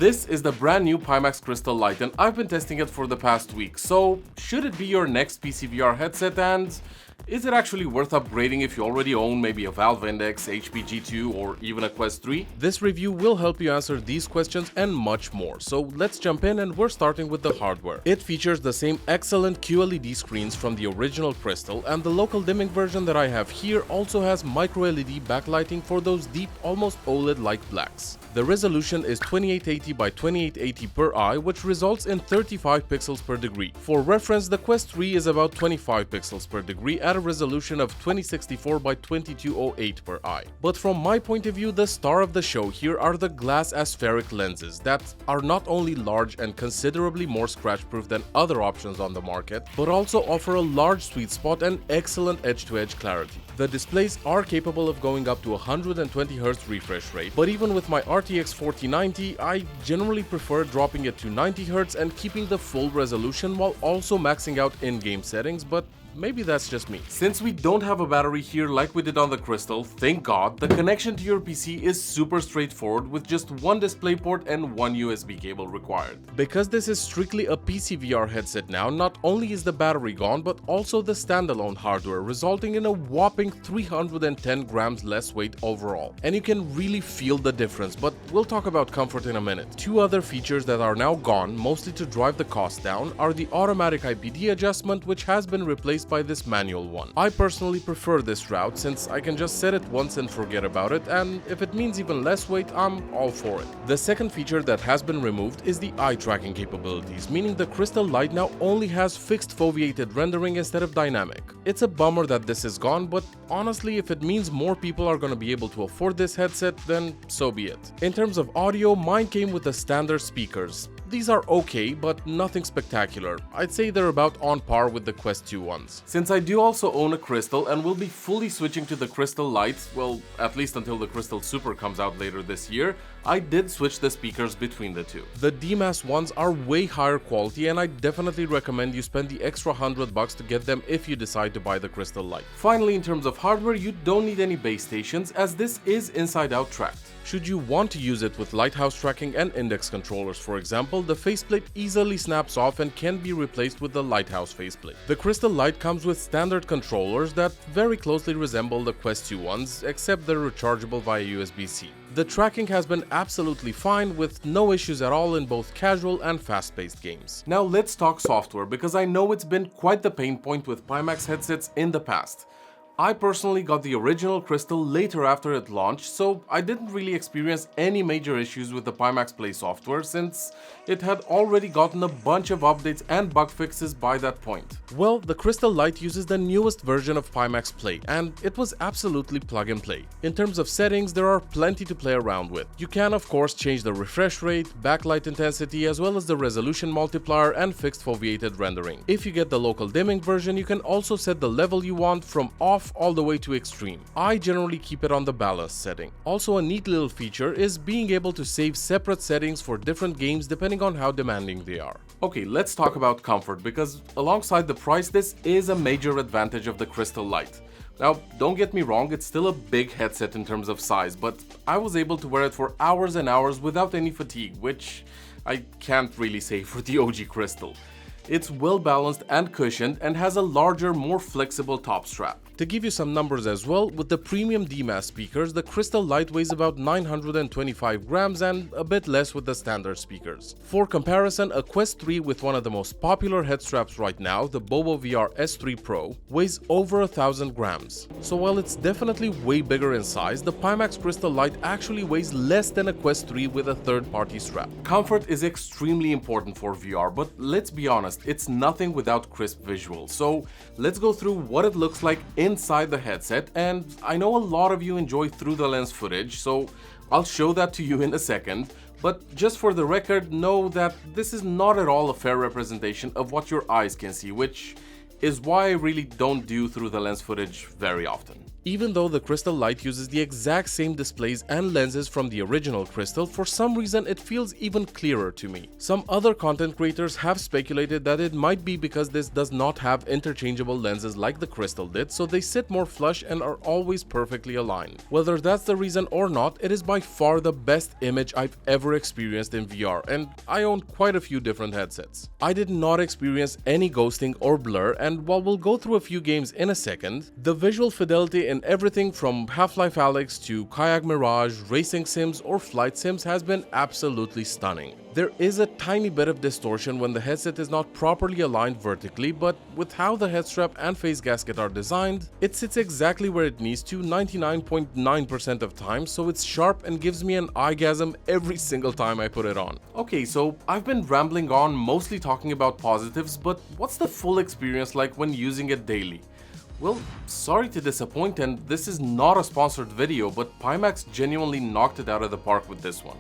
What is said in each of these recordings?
This is the brand new Pimax Crystal Light and I've been testing it for the past week, so should it be your next PCVR headset, and is it actually worth upgrading if you already own maybe a Valve Index, HP G2 or even a Quest 3? This review will help you answer these questions and much more, so let's jump in, and we're starting with the hardware. It features the same excellent QLED screens from the original Crystal, and the local dimming version that I have here also has micro LED backlighting for those deep, almost OLED-like blacks. The resolution is 2880 by 2880 per eye, which results in 35 pixels per degree. For reference, the Quest 3 is about 25 pixels per degree at a resolution of 2064 by 2208 per eye. But from my point of view, the star of the show here are the glass aspheric lenses that are not only large and considerably more scratch-proof than other options on the market, but also offer a large sweet spot and excellent edge-to-edge clarity. The displays are capable of going up to 120Hz refresh rate, but even with my RTX 4090, I generally prefer dropping it to 90Hz and keeping the full resolution while also maxing out in-game settings, but maybe that's just me. Since we don't have a battery here like we did on the Crystal, thank God, the connection to your PC is super straightforward with just one DisplayPort and one USB cable required. Because this is strictly a PCVR headset now, not only is the battery gone, but also the standalone hardware, resulting in a whopping 310 grams less weight overall. And you can really feel the difference, but we'll talk about comfort in a minute. Two other features that are now gone, mostly to drive the cost down, are the automatic IPD adjustment, which has been replaced by this manual one. I personally prefer this route since I can just set it once and forget about it, and if it means even less weight, I'm all for it. The second feature that has been removed is the eye tracking capabilities, meaning the Crystal Light now only has fixed foveated rendering instead of dynamic. It's a bummer that this is gone, but honestly, if it means more people are gonna be able to afford this headset, then so be it. In terms of audio, mine came with the standard speakers. These are okay, but nothing spectacular. I'd say they're about on par with the Quest 2 ones. Since I do also own a Crystal and will be fully switching to the Crystal Light, well, at least until the Crystal Super comes out later this year, I did switch the speakers between the two. The DMAS ones are way higher quality, and I definitely recommend you spend the extra $100 to get them if you decide to buy the Crystal Light. Finally, in terms of hardware, you don't need any base stations, as this is inside-out tracked. Should you want to use it with lighthouse tracking and index controllers, for example, the faceplate easily snaps off and can be replaced with the lighthouse faceplate. The Crystal Light comes with standard controllers that very closely resemble the Quest 2 ones, except they're rechargeable via USB-C. The tracking has been absolutely fine, with no issues at all in both casual and fast-paced games. Now let's talk software, because I know it's been quite the pain point with Pimax headsets in the past. I personally got the original Crystal later after it launched, so I didn't really experience any major issues with the Pimax Play software since it had already gotten a bunch of updates and bug fixes by that point. Well, the Crystal Light uses the newest version of Pimax Play, and it was absolutely plug and play. In terms of settings, there are plenty to play around with. You can of course change the refresh rate, backlight intensity, as well as the resolution multiplier and fixed foveated rendering. If you get the local dimming version, you can also set the level you want from off all the way to extreme. I generally keep it on the balanced setting. Also, a neat little feature is being able to save separate settings for different games depending on how demanding they are. Okay, let's talk about comfort, because alongside the price, this is a major advantage of the Crystal Light. Now, don't get me wrong, it's still a big headset in terms of size, but I was able to wear it for hours and hours without any fatigue, which I can't really say for the OG Crystal. It's well balanced and cushioned and has a larger, more flexible top strap. To give you some numbers as well, with the premium DMAS speakers, the Crystal Light weighs about 925 grams and a bit less with the standard speakers. For comparison, a Quest 3 with one of the most popular head straps right now, the Bobo VR S3 Pro, weighs over 1000 grams. So while it's definitely way bigger in size, the Pimax Crystal Light actually weighs less than a Quest 3 with a third-party strap. Comfort is extremely important for VR, but let's be honest, it's nothing without crisp visuals. So let's go through what it looks like inside the headset, and I know a lot of you enjoy through the lens footage, so I'll show that to you in a second, but just for the record, know that this is not at all a fair representation of what your eyes can see, which is why I really don't do through the lens footage very often. Even though the Crystal Light uses the exact same displays and lenses from the original Crystal, for some reason it feels even clearer to me. Some other content creators have speculated that it might be because this does not have interchangeable lenses like the Crystal did, so they sit more flush and are always perfectly aligned. Whether that's the reason or not, it is by far the best image I've ever experienced in VR, and I own quite a few different headsets. I did not experience any ghosting or blur, and while we'll go through a few games in a second, the visual fidelity in everything from Half-Life Alyx to Kayak Mirage, racing sims or flight sims has been absolutely stunning. There is a tiny bit of distortion when the headset is not properly aligned vertically, but with how the head strap and face gasket are designed, it sits exactly where it needs to 99.9% of time, so it's sharp and gives me an eyegasm every single time I put it on. Okay, so I've been rambling on, mostly talking about positives, but what's the full experience like when using it daily? Well, sorry to disappoint, and this is not a sponsored video, but Pimax genuinely knocked it out of the park with this one.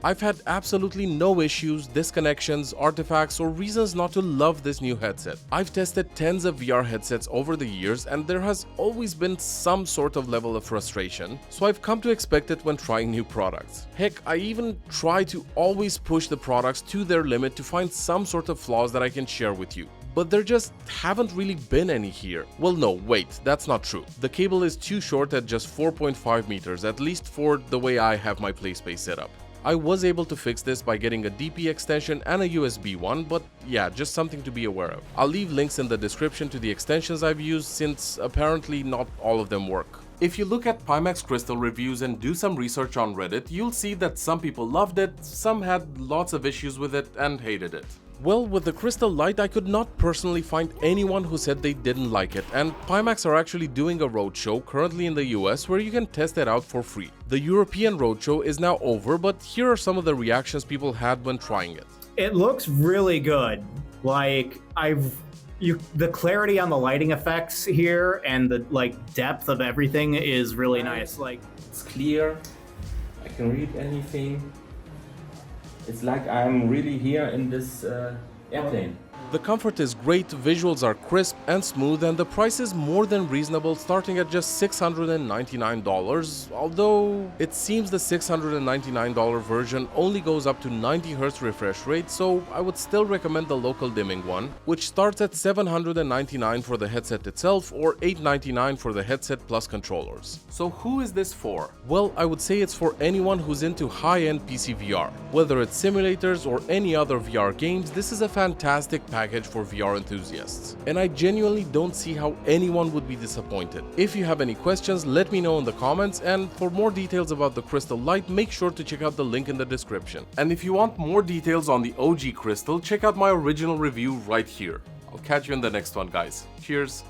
I've had absolutely no issues, disconnections, artifacts, or reasons not to love this new headset. I've tested tens of VR headsets over the years, and there has always been some sort of level of frustration, so I've come to expect it when trying new products. Heck, I even try to always push the products to their limit to find some sort of flaws that I can share with you. But there just haven't really been any here. Well, no, wait, that's not true. The cable is too short at just 4.5 meters, at least for the way I have my PlaySpace set up. I was able to fix this by getting a DP extension and a USB one, but yeah, just something to be aware of. I'll leave links in the description to the extensions I've used, since apparently not all of them work. If you look at Pimax Crystal reviews and do some research on Reddit, you'll see that some people loved it, some had lots of issues with it and hated it. Well, with the Crystal Light, I could not personally find anyone who said they didn't like it, and Pimax are actually doing a roadshow currently in the US where you can test it out for free. The European roadshow is now over, but here are some of the reactions people had when trying it. It looks really good. Like, the clarity on the lighting effects here and the depth of everything is really nice. Like, it's clear. I can read anything. It's like I'm really here in this airplane. The comfort is great, visuals are crisp and smooth, and the price is more than reasonable, starting at just $699, although it seems the $699 version only goes up to 90Hz refresh rate, so I would still recommend the local dimming one, which starts at $799 for the headset itself or $899 for the headset plus controllers. So who is this for? Well, I would say it's for anyone who's into high-end PCVR. Whether it's simulators or any other VR games, this is a fantastic package for VR enthusiasts, and I genuinely don't see how anyone would be disappointed. If you have any questions, let me know in the comments, and for more details about the Crystal Light, make sure to check out the link in the description. And if you want more details on the OG Crystal, check out my original review right here. I'll catch you in the next one, guys. Cheers!